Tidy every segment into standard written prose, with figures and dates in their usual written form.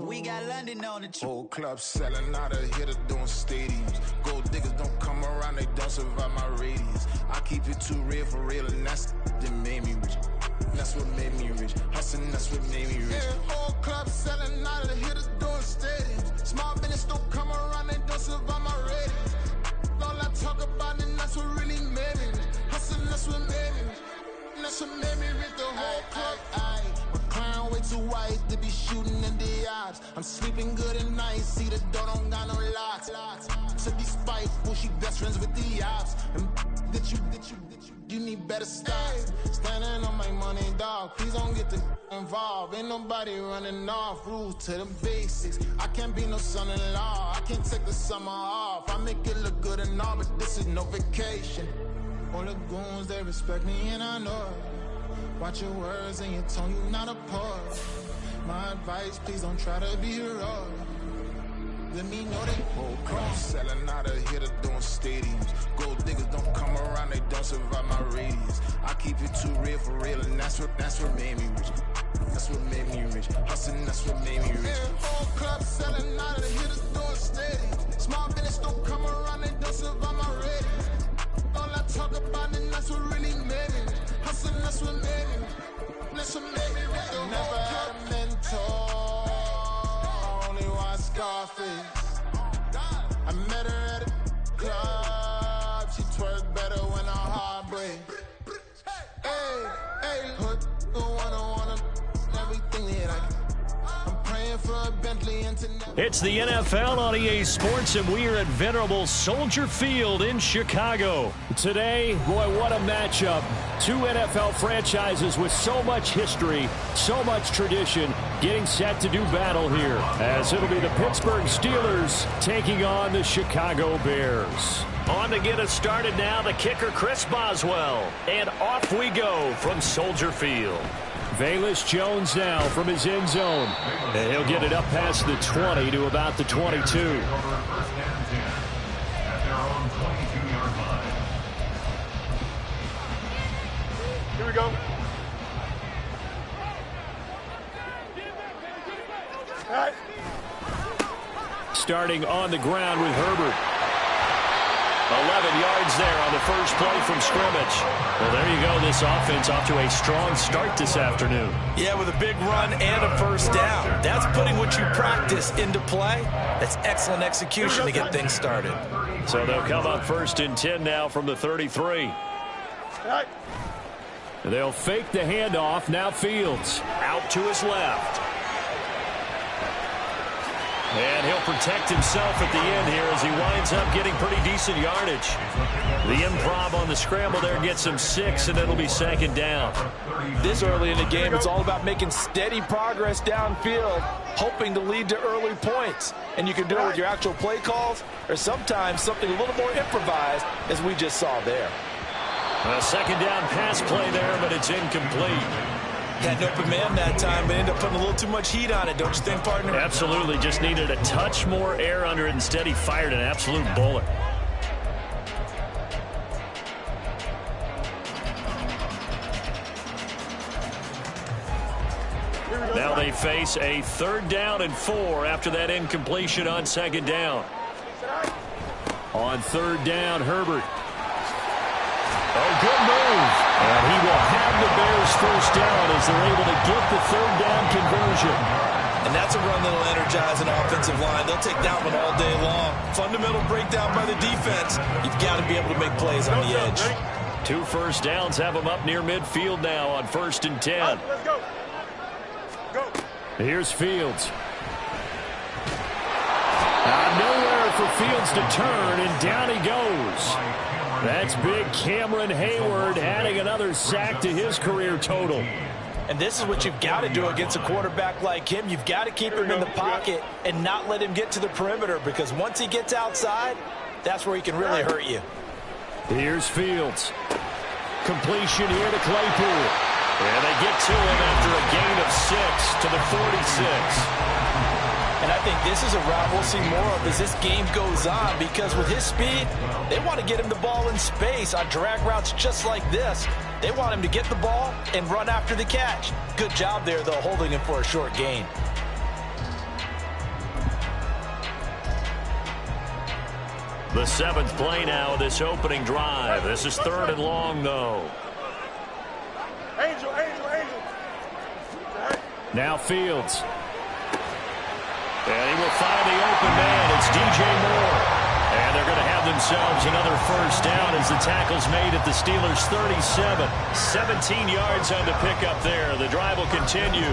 We got London on the trip. Whole club selling out of here to doing stadiums. Gold diggers don't come around, they don't survive my radius. I keep it too real for real, and that's that made me rich. That's what made me rich. Hustling, that's what made me rich. Yeah, whole club selling out of here to doing stadiums. Small business don't come around, they don't survive my radius. All I talk about, and that's what really made me rich. Hustling, that's what made me rich. That's what made me rich. The whole club. Crown way too white to be shooting in the odds. I'm sleeping good at night, see the door don't got no locks. To be spiteful, she best friends with the ops. And you need better stop. Standing on my money, dog. Please don't get the involved. Ain't nobody running off. Rules to the basics. I can't be no son-in-law. I can't take the summer off. I make it look good and all, but this is no vacation. All the goons, they respect me and I know it. Watch your words and your tone, you not a part. My advice, please don't try to be heroic. Let me know that whole crowd selling out of here to doing stadiums. Gold diggers don't come around, they don't survive my radius. I keep it too real for real, and that's what made me rich. That's what made me rich. Hustling, that's what made me rich. Yeah, whole club selling out of here to doing stadiums. Small business don't come around, they don't survive my radius. All I talk about, and that's what really made me rich. Hustling, that's what made me rich. That's what made me rich. Never had a mentor, only one Scarface. I met her at a club, she twerk better when her heart breaks. Hey, put the wanna everything that I can. I'm praying for a Bentley International. It's the NFL on EA Sports, and we are at venerable Soldier Field in Chicago. Today, boy, what a matchup. Two NFL franchises with so much history, so much tradition, getting set to do battle here, as it'll be the Pittsburgh Steelers taking on the Chicago Bears. On to get us started now, the kicker Chris Boswell. And off we go from Soldier Field. Velus Jones now from his end zone. And he'll get it up past the 20 to about the 22. Here we go. All right. Starting on the ground with Herbert. 11 yards there on the first play from scrimmage. Well, there you go. This offense off to a strong start this afternoon. Yeah, with a big run and a first down. That's putting what you practice into play. That's excellent execution to get things started. So they'll come up 1st and 10 now from the 33. They'll fake the handoff. Now Fields out to his left. And he'll protect himself at the end here as he winds up getting pretty decent yardage. The improv on the scramble there gets him 6, and it'll be 2nd down. This early in the game, it's all about making steady progress downfield, hoping to lead to early points. And you can do it with your actual play calls or sometimes something a little more improvised, as we just saw there. A 2nd down pass play there, but it's incomplete. Had an open man that time, but ended up putting a little too much heat on it, don't you think, partner? Absolutely. Just needed a touch more air under it. Instead, he fired an absolute bullet. Now they face a 3rd down and 4 after that incompletion on 2nd down. On 3rd down, Herbert. Oh, good move. And he will have the Bears 1st down as they're able to get the 3rd down conversion. And that's a run that'll energize an offensive line. They'll take that one all day long. Fundamental breakdown by the defense. You've got to be able to make plays on the edge. 2 first downs have them up near midfield now on 1st and 10. Let's go. Go. Here's Fields. Nowhere for Fields to turn, and down he goes. That's big Cameron Hayward adding another sack to his career total. And this is what you've got to do against a quarterback like him. You've got to keep him in the pocket and not let him get to the perimeter, because once he gets outside, that's where he can really hurt you. Here's Fields. Completion here to Claypool. And they get to him after a gain of 6 to the 46. And I think this is a route we'll see more of as this game goes on, because with his speed, they want to get him the ball in space on drag routes just like this. They want him to get the ball and run after the catch. Good job there, though, holding him for a short gain. The 7th play now of this opening drive. This is 3rd and long, though. Angel. Now Fields. And he will find the open man. It's DJ Moore. And they're going to have themselves another first down as the tackle's made at the Steelers' 37. 17 yards on the pickup there. The drive will continue.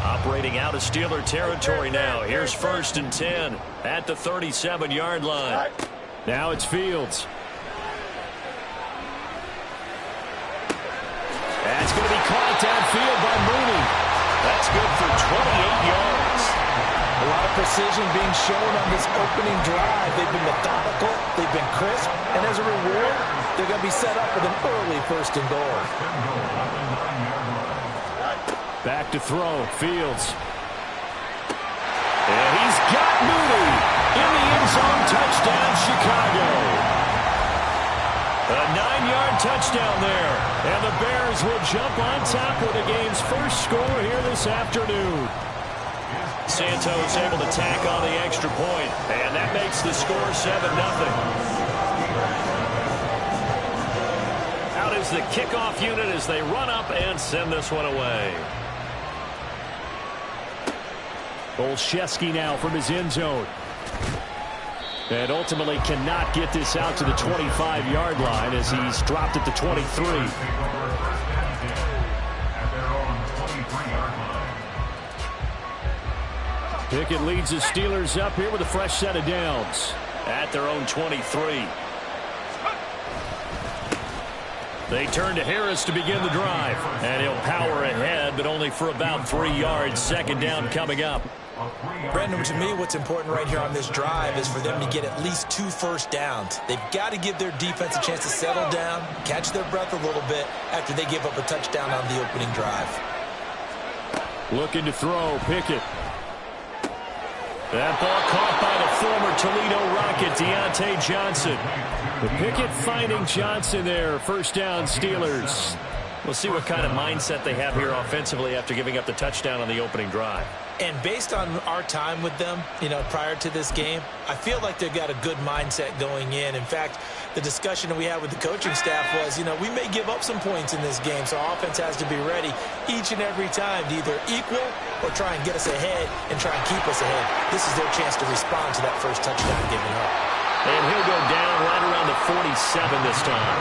Operating out of Steeler territory now. Here's 1st and 10 at the 37-yard line. Now it's Fields. That's going to be caught downfield by Mooney. That's good for 28 yards. A lot of precision being shown on this opening drive. They've been methodical, they've been crisp, and as a reward, they're going to be set up with an early 1st and goal. Back to throw, Fields. And he's got Mooney in the end zone. Touchdown, Chicago. A 9-yard touchdown there. And the Bears will jump on top with the game's first score here this afternoon. Santos able to tack on the extra point, and that makes the score 7-0. Out is the kickoff unit as they run up and send this one away. Olszewski now from his end zone. And ultimately cannot get this out to the 25-yard line as he's dropped at the 23. Pickett leads the Steelers up here with a fresh set of downs at their own 23. They turn to Harris to begin the drive. And he'll power ahead, but only for about 3 yards. 2nd down coming up. Brandon, to me, what's important right here on this drive is for them to get at least 2 first downs. They've got to give their defense a chance to settle down, catch their breath a little bit after they give up a touchdown on the opening drive. Looking to throw, Pickett. That ball caught by the former Toledo Rocket, Deontay Johnson. The Pickett finding Johnson there. 1st down, Steelers. We'll see what kind of mindset they have here offensively after giving up the touchdown on the opening drive. And based on our time with them, prior to this game, I feel like they've got a good mindset going in. In fact, the discussion that we had with the coaching staff was, we may give up some points in this game, so our offense has to be ready each and every time to either equal or try and get us ahead and try and keep us ahead. This is their chance to respond to that first touchdown given up. And he'll go down right around the 47 this time.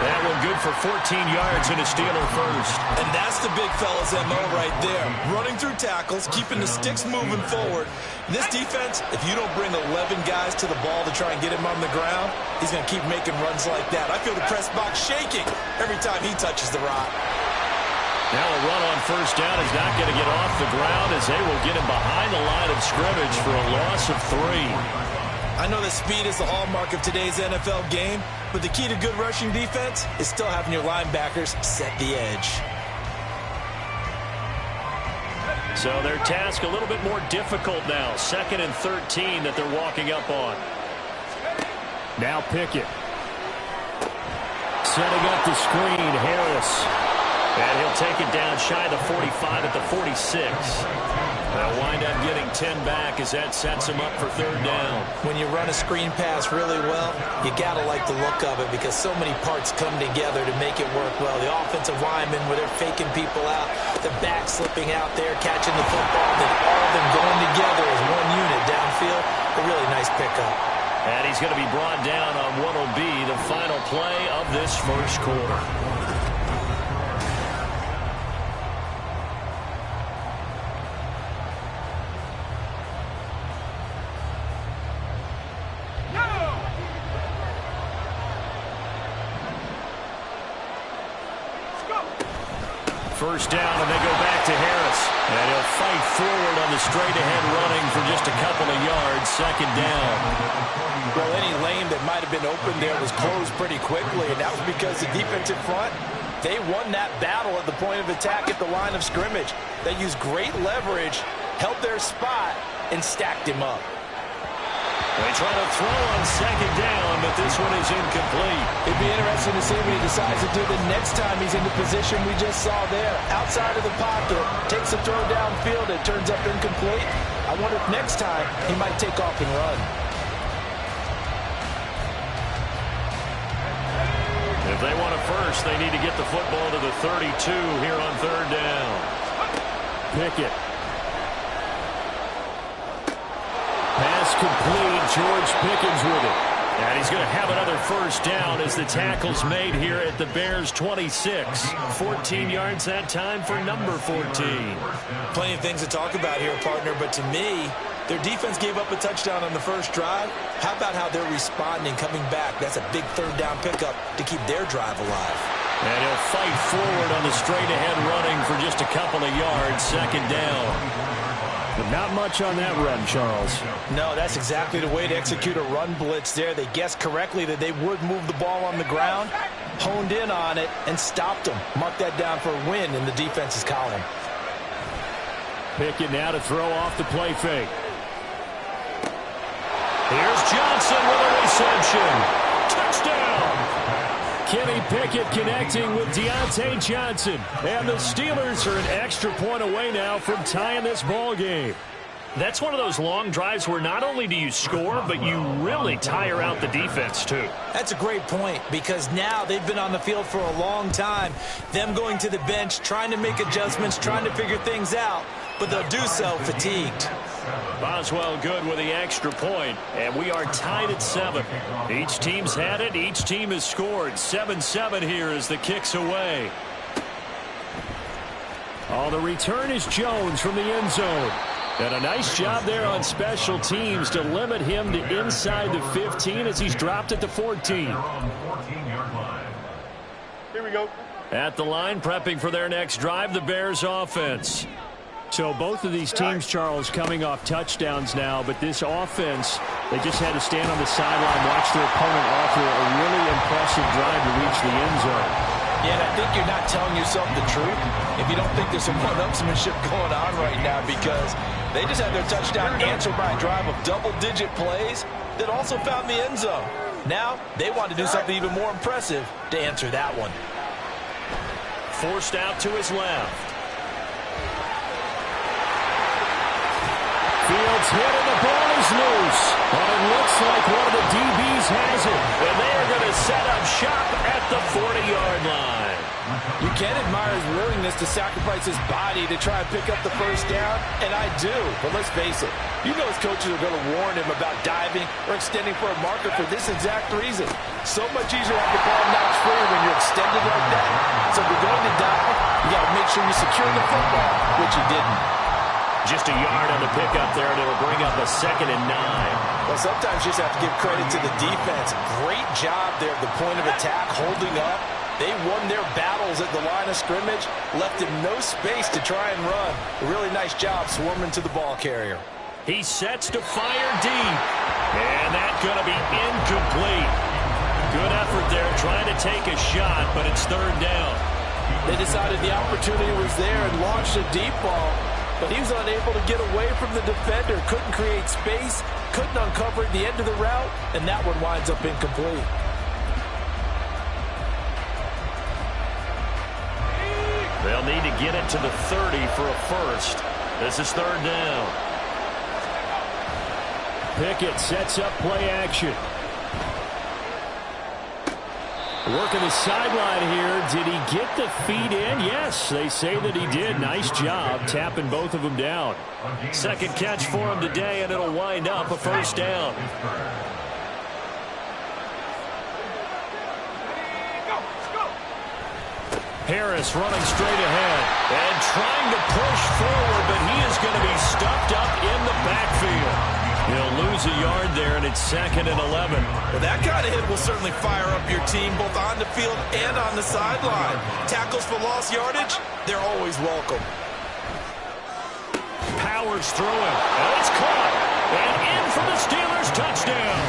That one good for 14 yards and a Steeler first. And that's the big fella's MO right there. Running through tackles, keeping the sticks moving forward. This defense, if you don't bring 11 guys to the ball to try and get him on the ground, he's going to keep making runs like that. I feel the press box shaking every time he touches the rock. Now a run on 1st down is not going to get off the ground as they will get him behind the line of scrimmage for a loss of 3. I know that speed is the hallmark of today's NFL game, but the key to good rushing defense is still having your linebackers set the edge. So their task a little bit more difficult now. 2nd and 13 that they're walking up on. Now Pickett. Setting up the screen, Harris. And he'll take it down shy of the 45 at the 46. They'll wind up getting 10 back as that sets him up for 3rd down. When you run a screen pass really well, you got to like the look of it because so many parts come together to make it work well. The offensive linemen, where they're faking people out, the back slipping out there, catching the football, then all of them going together as one unit downfield. A really nice pickup. And he's going to be brought down on what will be the final play of this first quarter. First down, and they go back to Harris. And he'll fight forward on the straight-ahead running for just a couple of yards. 2nd down. Well, any lane that might have been open there was closed pretty quickly, and that was because the defensive front They won that battle at the point of attack at the line of scrimmage. They used great leverage, held their spot, and stacked him up. They try to throw on second down, but this one is incomplete. It'd be interesting to see what he decides to do the next time he's in the position we just saw there. Outside of the pocket, takes a throw downfield, it turns up incomplete. I wonder if next time he might take off and run. If they want a first, they need to get the football to the 32 here on third down. Pickett. Pass complete. George Pickens with it. And he's going to have another first down as the tackle's made here at the Bears' 26. 14 yards that time for number 14. Plenty of things to talk about here, partner, but to me, their defense gave up a touchdown on the first drive. How about how they're responding, coming back? That's a big third down pickup to keep their drive alive. And he'll fight forward on the straight-ahead running for just a couple of yards. Second down. But not much on that run, Charles. No, that's exactly the way to execute a run blitz there. They guessed correctly that they would move the ball on the ground, honed in on it, and stopped them. Mark that down for a win in the defense's column. Pickett now to throw off the play fake. Here's Johnson with a reception. Touchdown! Kenny Pickett connecting with Deontay Johnson. And the Steelers are an extra point away now from tying this ball game. That's one of those long drives where not only do you score, but you really tire out the defense, too. That's a great point, because now they've been on the field for a long time. Them going to the bench, trying to make adjustments, trying to figure things out, but they'll do so fatigued. Boswell good with the extra point, and we are tied at 7. Each team's had it. Each team has scored. 7-7 here as the kick's away. Oh, the return is Jones from the end zone. And a nice job there on special teams to limit him to inside the 15 as he's dropped at the 14. Here we go. At the line, prepping for their next drive, the Bears offense. So both of these teams, Charles, coming off touchdowns now, but this offense, they just had to stand on the sideline, watch their opponent offer a really impressive drive to reach the end zone. Yeah, and I think you're not telling yourself the truth if you don't think there's some one-upsmanship going on right now, because they just had their touchdown answered by a drive of double-digit plays that also found the end zone. Now, they want to do something even more impressive to answer that one. Forced out to his left. Fields hit and the ball is loose. And it looks like one of the DBs has it. And they are going to set up shop at the 40-yard line. You can admire his willingness to sacrifice his body to try and pick up the first down, and I do. But let's face it, you know his coaches are going to warn him about diving or extending for a marker for this exact reason. So much easier to have the ball knocked free when you're extended like that. So if you're going to dive, you got to make sure you secure the football, which he didn't. Just a yard on the pickup there, and it'll bring up a 2nd and 9. Well, sometimes you just have to give credit to the defense. Great job there at the point of attack, holding up. They won their battles at the line of scrimmage, left him no space to try and run. A really nice job swarming to the ball carrier. He sets to fire deep, and that's going to be incomplete. Good effort there trying to take a shot, but it's 3rd down. They decided the opportunity was there and launched a deep ball, but he was unable to get away from the defender, couldn't create space, couldn't uncover at the end of the route, and that one winds up incomplete. They'll need to get it to the 30 for a first. This is 3rd down. Pickett sets up play action. Working the sideline here. Did he get the feet in? Yes, they say that he did. Nice job tapping both of them down. 2nd catch for him today, and it'll wind up a first down. Harris running straight ahead and trying to push forward, but he is going to be stuffed up in the backfield. He'll lose a yard there, and it's 2nd and 11. Well, that kind of hit will certainly fire up your team both on the field and on the sideline. Tackles for lost yardage, they're always welcome. Powers through him, and it's caught. And in for the Steelers touchdown.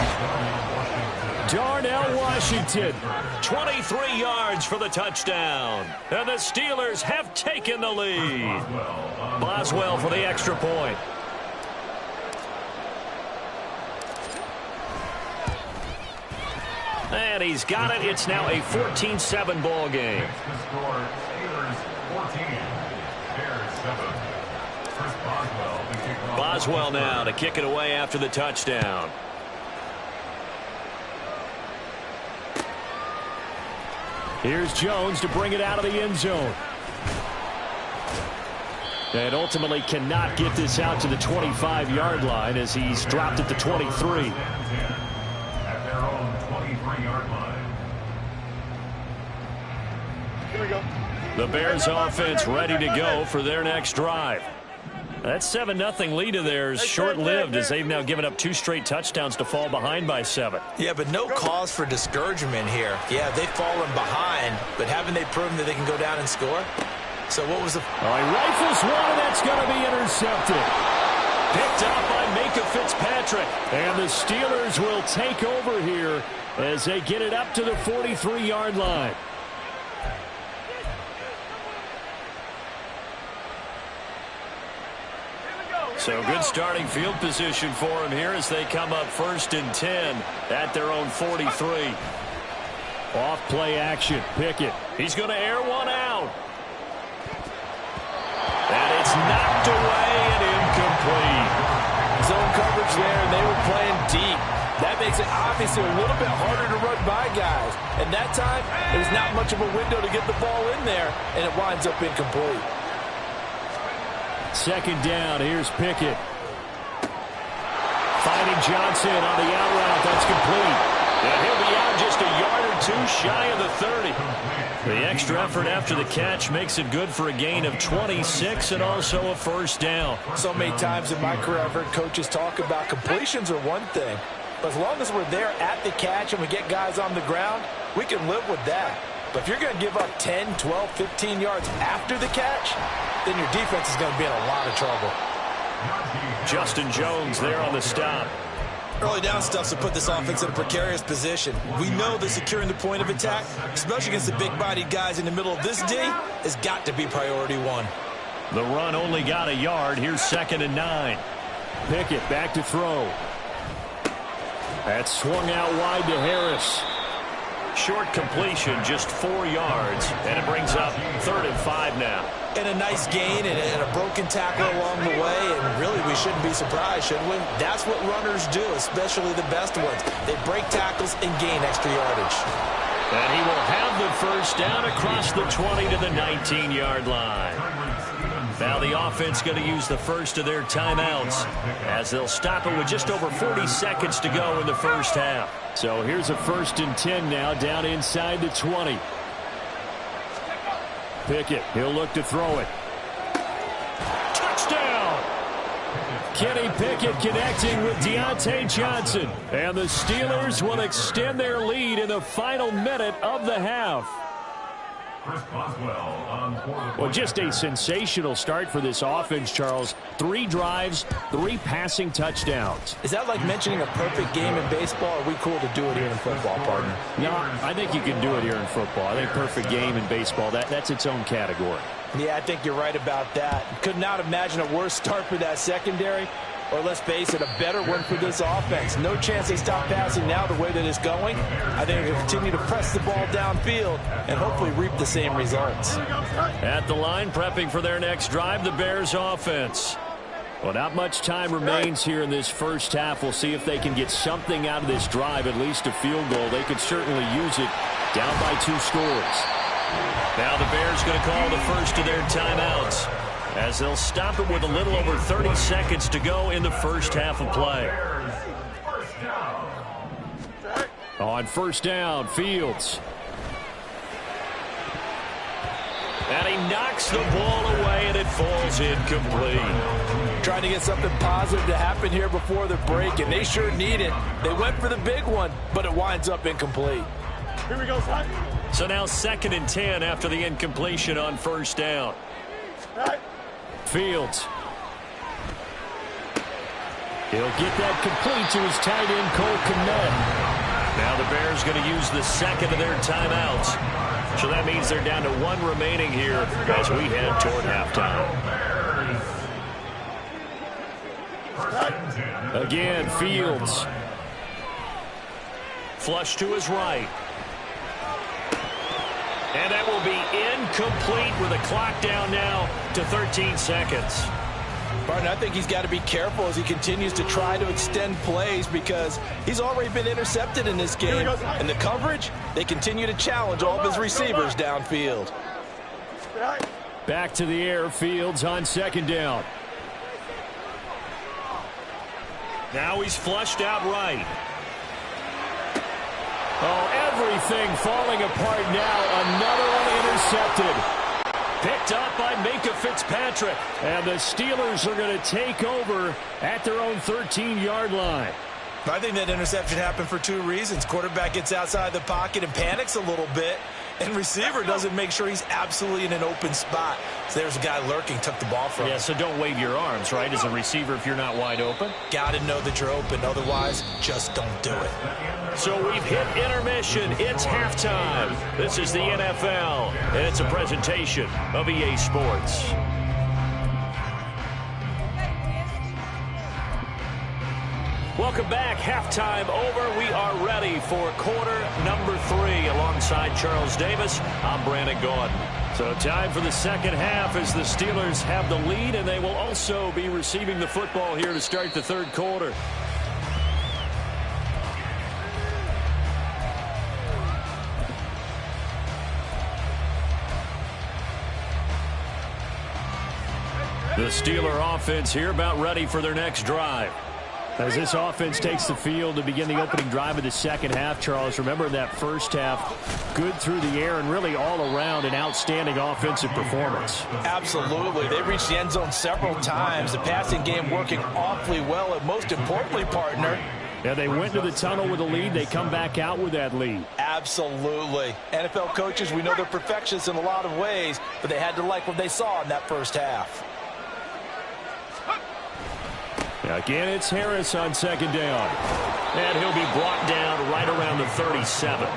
Darnell White Washington. 23 yards for the touchdown. And the Steelers have taken the lead. Boswell for the extra point. And he's got it. It's now a 14-7 ball game. Boswell now to kick it away after the touchdown. Here's Jones to bring it out of the end zone. And ultimately cannot get this out to the 25-yard line as he's dropped at the 23. At their own 23-yard line. Here we go. The Bears offense ready to go for their next drive. That 7-0 lead of theirs short-lived as they've now given up 2 straight touchdowns to fall behind by 7. Yeah, but no cause for discouragement here. Yeah, they've fallen behind, but haven't they proven that they can go down and score? So what was the... All right, rifles one, and that's going to be intercepted. Picked up by Micah Fitzpatrick. And the Steelers will take over here as they get it up to the 43-yard line. So good starting field position for him here as they come up 1st and 10 at their own 43. Off play action. Pickett. He's going to air one out. And it's knocked away and incomplete. Zone coverage there, and they were playing deep. That makes it obviously a little bit harder to run by guys. And that time, there's not much of a window to get the ball in there, and it winds up incomplete. 2nd down. Here's Pickett. Finding Johnson on the out route. That's complete. And he'll be out just a yard or 2 shy of the 30. The extra effort after the catch makes it good for a gain of 26 and also a 1st down. So many times in my career I've heard coaches talk about completions are one thing. But as long as we're there at the catch and we get guys on the ground, we can live with that. But if you're going to give up 10, 12, 15 yards after the catch, then your defense is going to be in a lot of trouble. Justin Jones there on the stop. Early down stuff to put this offense in a precarious position. We know that securing the point of attack, especially against the big-bodied guys in the middle of this D, has got to be priority 1. The run only got a yard. Here's 2nd and 9. Pickett back to throw. That's swung out wide to Harris. Short completion, just 4 yards, and it brings up 3rd and 5 now. And a nice gain and a broken tackle along the way, and really we shouldn't be surprised, should we? That's what runners do, especially the best ones. They break tackles and gain extra yardage. And he will have the 1st down across the 20 to the 19-yard line. Now the offense going to use the first of their timeouts as they'll stop it with just over 40 seconds to go in the 1st half. So here's a 1st and 10 now down inside the 20. Pickett, he'll look to throw it. Touchdown! Kenny Pickett connecting with Deontay Johnson. And the Steelers will extend their lead in the final minute of the half. Well, just a sensational start for this offense, Charles. 3 drives, 3 passing touchdowns. Is that like mentioning a perfect game in baseball? Or are we cool to do it here in football, partner? No, I think you can do it here in football. I think perfect game in baseball, that's its own category. Yeah, I think you're right about that. Could not imagine a worse start for that secondary. Or let's face it, a better one for this offense. No chance they stop passing now the way that it's going. I think they'll continue to press the ball downfield and hopefully reap the same results. At the line, prepping for their next drive, the Bears offense. Well, not much time remains here in this 1st half. We'll see if they can get something out of this drive, at least a field goal. They could certainly use it down by 2 scores. Now the Bears going to call the first of their timeouts, as they'll stop it with a little over 30 seconds to go in the 1st half of play. On 1st down, Fields. And he knocks the ball away, and it falls incomplete. Trying to get something positive to happen here before the break, and they sure need it. They went for the big one, but it winds up incomplete. Here we go, son. So now 2nd and 10 after the incompletion on 1st down. Fields. He'll get that complete to his tight end, Cole Kmet. Now the Bears going to use the second of their timeouts. So that means they're down to one remaining here as we head toward halftime. Again, Fields. Flush to his right. And that will be incomplete with a clock down now to 13 seconds. Barton, I think he's got to be careful as he continues to try to extend plays because he's already been intercepted in this game. And the coverage, they continue to challenge all of his receivers downfield. Back to the air, Fields on second down. Now he's flushed out right. Oh, everything falling apart now. Another one intercepted. Picked up by Minka Fitzpatrick. And the Steelers are going to take over at their own 13-yard line. I think that interception happened for two reasons. Quarterback gets outside the pocket and panics a little bit. And receiver doesn't make sure he's absolutely in an open spot. So there's a guy lurking, took the ball from him. Yeah, so don't wave your arms, right, as a receiver if you're not wide open. Got to know that you're open. Otherwise, just don't do it. So we've hit intermission. It's halftime. This is the NFL, and it's a presentation of EA Sports. Welcome back. Halftime over. We are ready for quarter number 3. Alongside Charles Davis, I'm Brandon Gordon. So time for the second half as the Steelers have the lead, and they will also be receiving the football here to start the third quarter. The Steeler offense here about ready for their next drive. As this offense takes the field to begin the opening drive of the second half, Charles, remember that first half, good through the air and really all around an outstanding offensive performance. Absolutely. They reached the end zone several times. The passing game working awfully well, and most importantly, partner, yeah, they went to the tunnel with a lead. They come back out with that lead. Absolutely. NFL coaches, we know they're perfectionists in a lot of ways, but they had to like what they saw in that first half. Again, it's Harris on second down. And he'll be brought down right around the 37.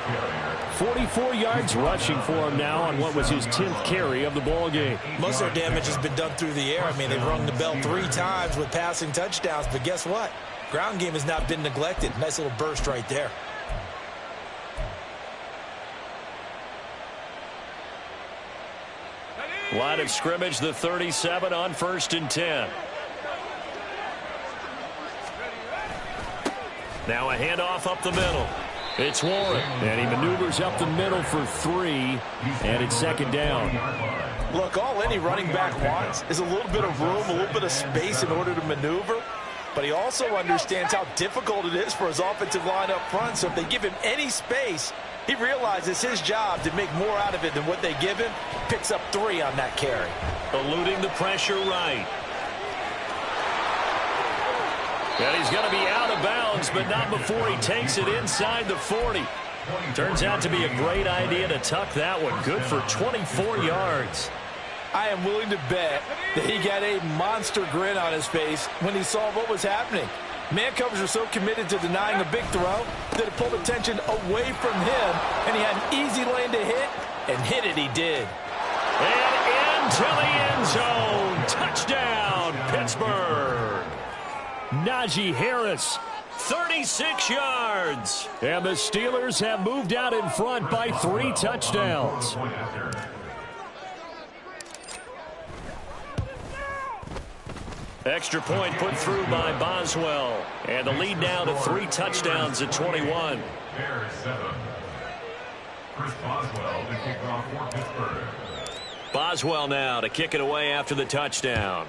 44 yards rushing for him now on what was his 10th carry of the ball game. Most of their damage has been done through the air. I mean, they've rung the bell 3 times with passing touchdowns, but guess what? Ground game has not been neglected. Nice little burst right there. Line of scrimmage, the 37 on 1st and 10. Now a handoff up the middle. It's Warren, and he maneuvers up the middle for 3, and it's second down. Look, all any running back wants is a little bit of room, a little bit of space in order to maneuver, but he also understands how difficult it is for his offensive line up front, so if they give him any space, he realizes his job to make more out of it than what they give him, picks up 3 on that carry. Eluding the pressure right. And he's going to be out of bounds, but not before he takes it inside the 40. Turns out to be a great idea to tuck that one. Good for 24 yards. I am willing to bet that he got a monster grin on his face when he saw what was happening. Man coverage were so committed to denying a big throw that it pulled attention away from him, and he had an easy lane to hit, and hit it he did. And into the end zone. Touchdown, Pittsburgh. Najee Harris, 36 yards. And the Steelers have moved out in front by 3 touchdowns. Extra point put through by Boswell. And the lead now to 3 touchdowns at 21. Bears 7. Chris Boswell to kick off for Pittsburgh. Boswell now to kick it away after the touchdown.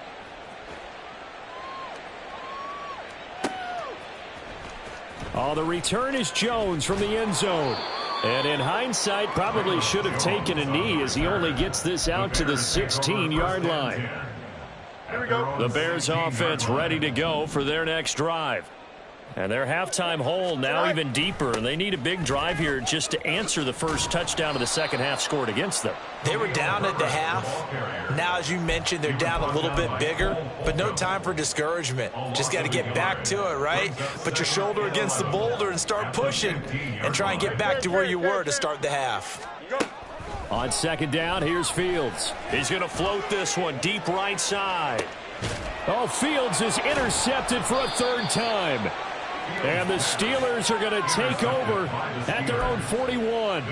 Oh, the return is Jones from the end zone. And in hindsight, probably should have taken a knee as he only gets this out to the 16-yard line. Here we go. The Bears offense ready to go for their next drive. And their halftime hole now even deeper, and they need a big drive here just to answer the first touchdown of the second half scored against them. They were down at the half. Now, as you mentioned, they're down a little bit bigger, but no time for discouragement. Just got to get back to it, right? Put your shoulder against the boulder and start pushing and try and get back to where you were to start the half. On second down, here's Fields. He's going to float this one deep right side. Oh, Fields is intercepted for a third time. And the Steelers are going to take over at their own 41.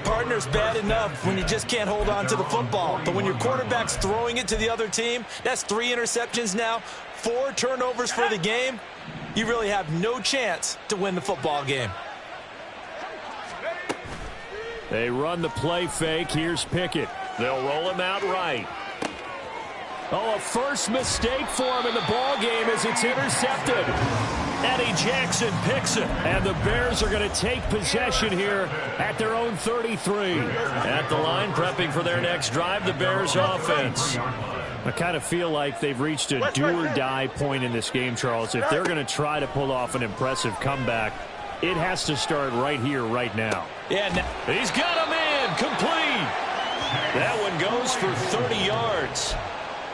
Partner's bad enough when you just can't hold on to the football. But when your quarterback's throwing it to the other team, that's 3 interceptions now, 4 turnovers for the game. You really have no chance to win the football game. They run the play fake. Here's Pickett. They'll roll him out right. Oh, a first mistake for him in the ball game as it's intercepted. Eddie Jackson picks it, and the Bears are going to take possession here at their own 33. At the line, prepping for their next drive, the Bears offense. I kind of feel like they've reached a do-or-die point in this game, Charles. If they're going to try to pull off an impressive comeback, it has to start right here, right now. Yeah, he's got him in, complete. That one goes for 30 yards.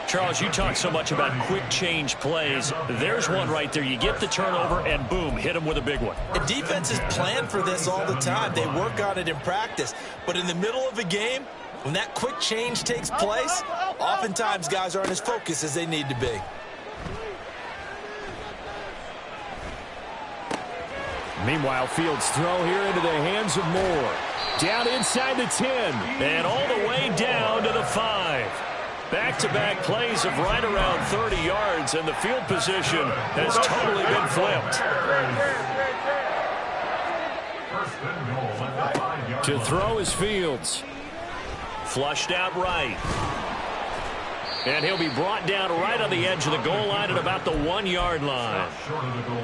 Charles, you talk so much about quick change plays. There's one right there. You get the turnover, and boom, hit him with a big one. The defenses plan for this all the time. They work on it in practice. But in the middle of a game, when that quick change takes place, oftentimes guys aren't as focused as they need to be. Meanwhile, Fields' throw here into the hands of Moore. Down inside the 10, and all the way down to the 5. Back-to-back plays of right around 30 yards, and the field position has totally been flipped. To throw is Fields. Flushed out right. And he'll be brought down right on the edge of the goal line at about the 1-yard line.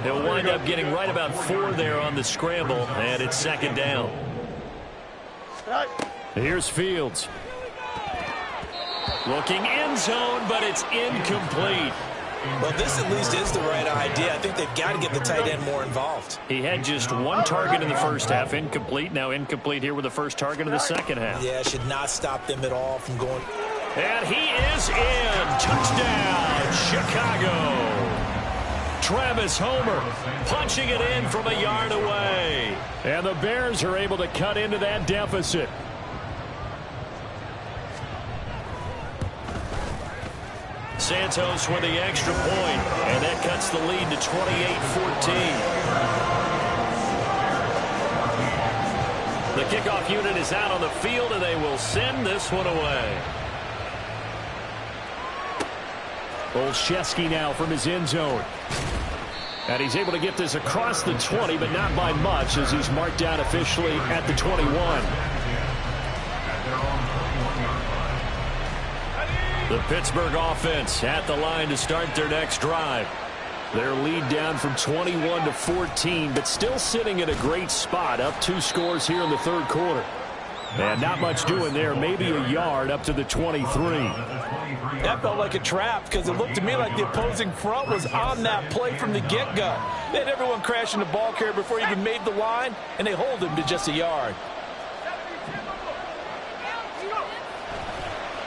He'll wind up getting right about 4 there on the scramble, and it's second down. Here's Fields. Looking end zone, but it's incomplete. Well, this at least is the right idea. I think they've got to get the tight end more involved. He had just 1 target in the first half, incomplete. Now incomplete here with the first target of the second half. Yeah, should not stop them at all from going. And he is in. Touchdown, Chicago. Travis Homer punching it in from a yard away. And the Bears are able to cut into that deficit. Santos with the extra point, and that cuts the lead to 28-14. The kickoff unit is out on the field, and they will send this one away. Olszewski now from his end zone. And he's able to get this across the 20, but not by much, as he's marked down officially at the 21. The Pittsburgh offense at the line to start their next drive. Their lead down from 21 to 14, but still sitting at a great spot, up 2 scores here in the third quarter. And not much doing there, maybe a yard up to the 23. That felt like a trap because it looked to me like the opposing front was on that play from the get-go. They had everyone crashing the ball carrier before he even made the line, and they hold him to just a yard.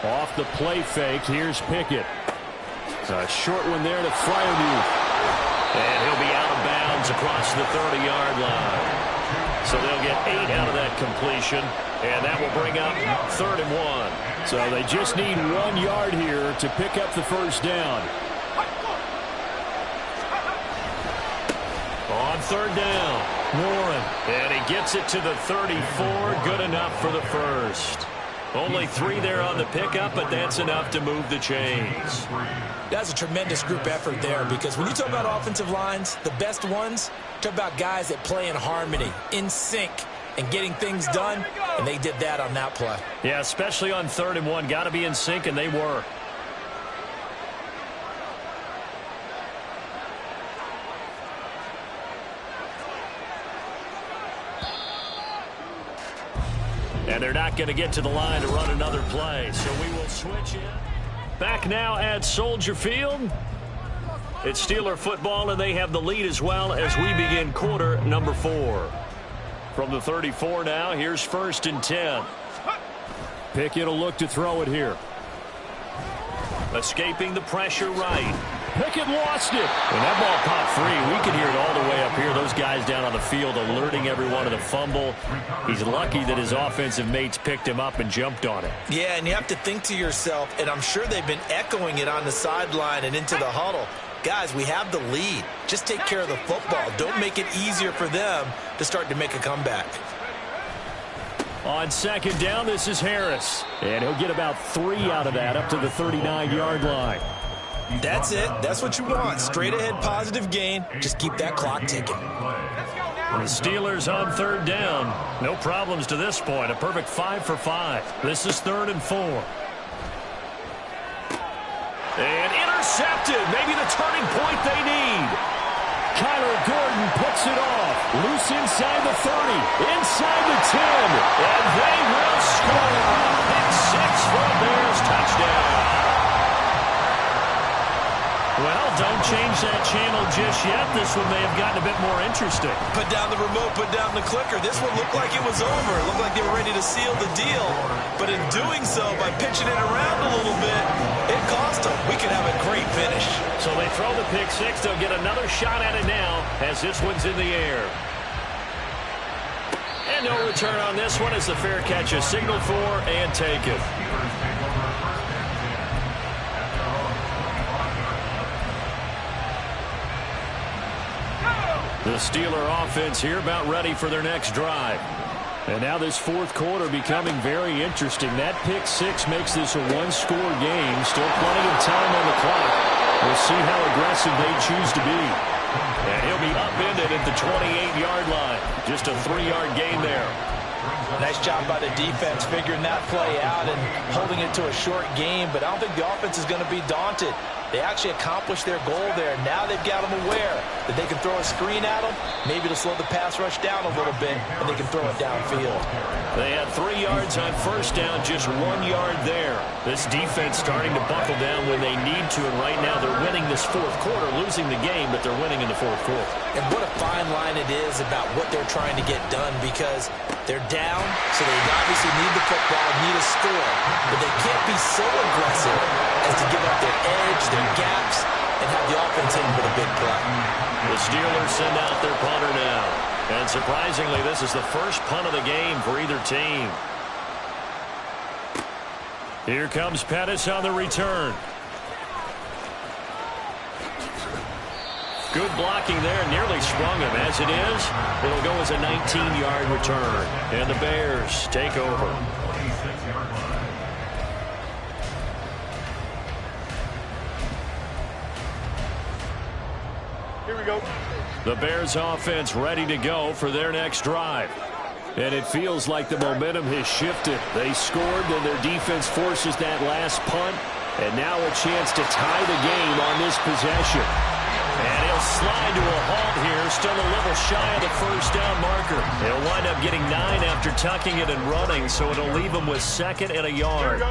Off the play fake, here's Pickett. A short one there to Freiermuth. And he'll be out of bounds across the 30-yard line. So they'll get 8 out of that completion, and that will bring up 3rd and 1. So they just need 1 yard here to pick up the first down. On 3rd down, Warren. And he gets it to the 34, good enough for the first. Only 3 there on the pickup, but that's enough to move the chains. That's a tremendous group effort there, because when you talk about offensive lines, the best ones, talk about guys that play in harmony, in sync, and getting things done, and they did that on that play. Yeah, especially on 3rd and 1. Got to be in sync, and they were. And they're not going to get to the line to run another play, so we will switch in. Back now at Soldier Field. It's Steeler football, and they have the lead as well as we begin quarter number 4. From the 34 now, here's 1st and 10. Pickett will look to throw it here. Escaping the pressure right. Pickett lost it. And that ball popped free. We can hear it all the way up here. Those guys down on the field alerting everyone of the fumble. He's lucky that his offensive mates picked him up and jumped on it. Yeah, and you have to think to yourself, and I'm sure they've been echoing it on the sideline and into the huddle. Guys, we have the lead. Just take care of the football. Don't make it easier for them to start to make a comeback. On 2nd down, this is Harris. And he'll get about 3 out of that up to the 39-yard line. That's it. That's what you want. Straight ahead positive gain. Just keep that clock ticking. The Steelers on 3rd down. No problems to this point. A perfect 5 for 5. This is 3rd and 4. And intercepted. Maybe the turning point they need. Kyler Gordon picks it off. Loose inside the 30. Inside the 10. And they will score. Pick 6 for a Bears touchdown. Well, don't change that channel just yet. This one may have gotten a bit more interesting. Put down the remote, put down the clicker. This one looked like it was over. It looked like they were ready to seal the deal. But in doing so, by pitching it around a little bit, it cost them. We could have a great finish. So they throw the pick 6. They'll get another shot at it now as this one's in the air. And no return on this one as the fair catch is signaled for and taken. The Steeler offense here about ready for their next drive. And now this 4th quarter becoming very interesting. That pick 6 makes this a one-score game. Still plenty of time on the clock. We'll see how aggressive they choose to be. And he'll be upended at the 28-yard line. Just a 3-yard gain there. Nice job by the defense figuring that play out and holding it to a short game. But I don't think the offense is going to be daunted. They actually accomplished their goal there. Now they've got them aware that they can throw a screen at them, maybe to slow the pass rush down a little bit, and they can throw it downfield. They had 3 yards on 1st down, just 1 yard there. This defense starting to buckle down when they need to, and right now they're winning this 4th quarter, losing the game, but they're winning in the 4th quarter. And what a fine line it is about what they're trying to get done, because they're down, so they obviously need the football, need a score, but they can't be so aggressive as to give up their edge, their gaps, and have the offense in with a big play. The Steelers send out their punter now. And surprisingly, this is the first punt of the game for either team. Here comes Pettis on the return. Good blocking there, nearly sprung him. As it is, it'll go as a 19-yard return. And the Bears take over. Here we go. The Bears offense ready to go for their next drive. And it feels like the momentum has shifted. They scored, then their defense forces that last punt. And now a chance to tie the game on this possession. And he'll slide to a halt here, still a little shy of the 1st down marker. He'll wind up getting 9 after tucking it and running, so it'll leave him with 2nd and a yard.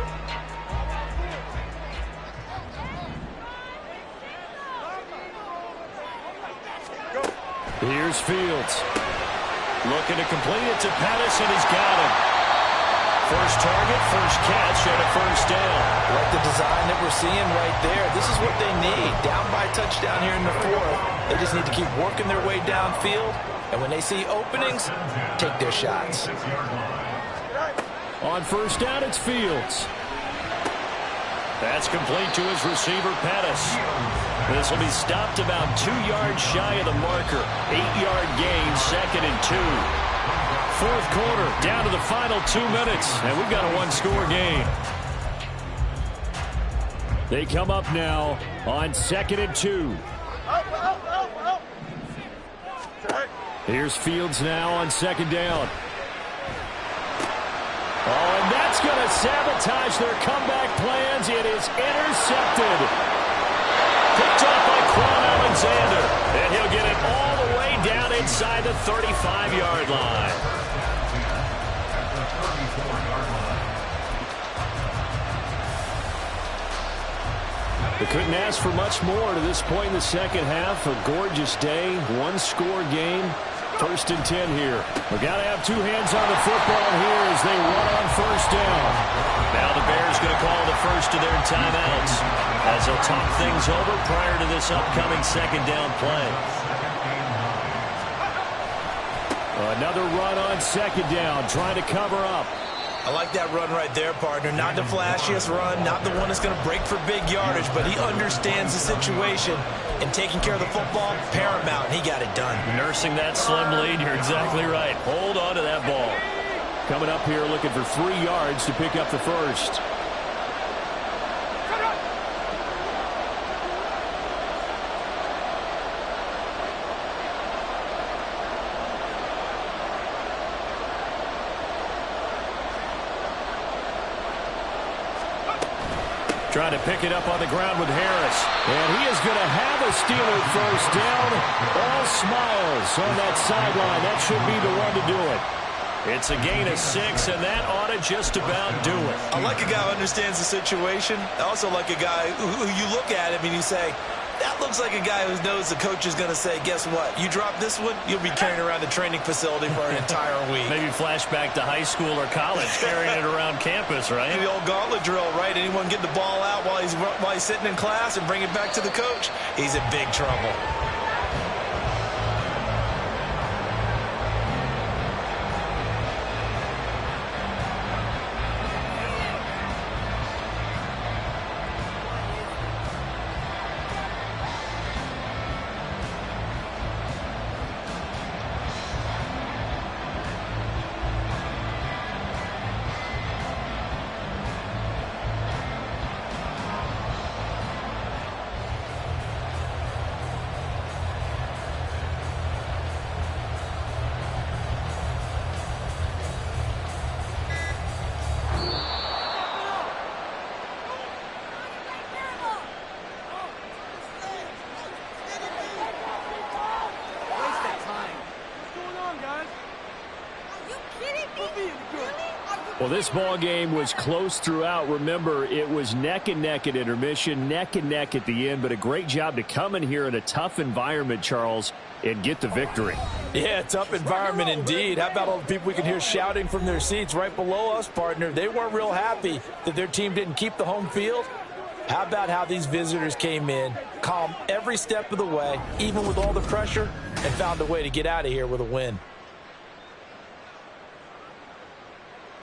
Here's Fields. Looking to complete it to Pettis, and he's got him. First target, first catch, and a 1st down. Like the design that we're seeing right there, this is what they need. Down by a touchdown here in the 4th. They just need to keep working their way downfield, and when they see openings, take their shots. On 1st down, it's Fields. That's complete to his receiver, Pettis. This will be stopped about 2 yards shy of the marker. 8-yard gain, 2nd and 2. 4th quarter, down to the final 2 minutes, and we've got a one-score game. They come up now on 2nd and 2. Here's Fields now on 2nd down. Oh, and that's going to sabotage their comeback plans. It is intercepted. Picked off by Quan Alexander. And he'll get it all the way down inside the 35-yard line. They couldn't ask for much more to this point in the second half. A gorgeous day, one-score game. 1st and 10 here. We've got to have two hands on the football here as they run on 1st down. Now the Bears going to call the first of their timeouts as they'll talk things over prior to this upcoming 2nd down play. Another run on 2nd down, trying to cover up. I like that run right there, partner. Not the flashiest run, not the one that's going to break for big yardage, but he understands the situation, and taking care of the football, paramount. He got it done. Nursing that slim lead, you're exactly right. Hold on to that ball. Coming up here looking for 3 yards to pick up the first. Trying to pick it up on the ground with Harris. And he is going to have a Steeler first down. All smiles on that sideline. That should be the one to do it. It's a gain of 6, and that ought to just about do it. I like a guy who understands the situation. I also like a guy who you look at him and you say, that looks like a guy who knows the coach is going to say, guess what? You drop this one, you'll be carrying around the training facility for an entire week. Maybe flashback to high school or college, carrying it around campus, right? The old gauntlet drill, right? Anyone get the ball out while he's sitting in class and bring it back to the coach? He's in big trouble. Well, this ball game was close throughout. Remember, it was neck and neck at intermission, neck and neck at the end, but a great job to come in here in a tough environment, Charles, and get the victory. Yeah, tough environment indeed. How about all the people we can hear shouting from their seats right below us, partner? They weren't real happy that their team didn't keep the home field. How about how these visitors came in, calm every step of the way, even with all the pressure, and found a way to get out of here with a win.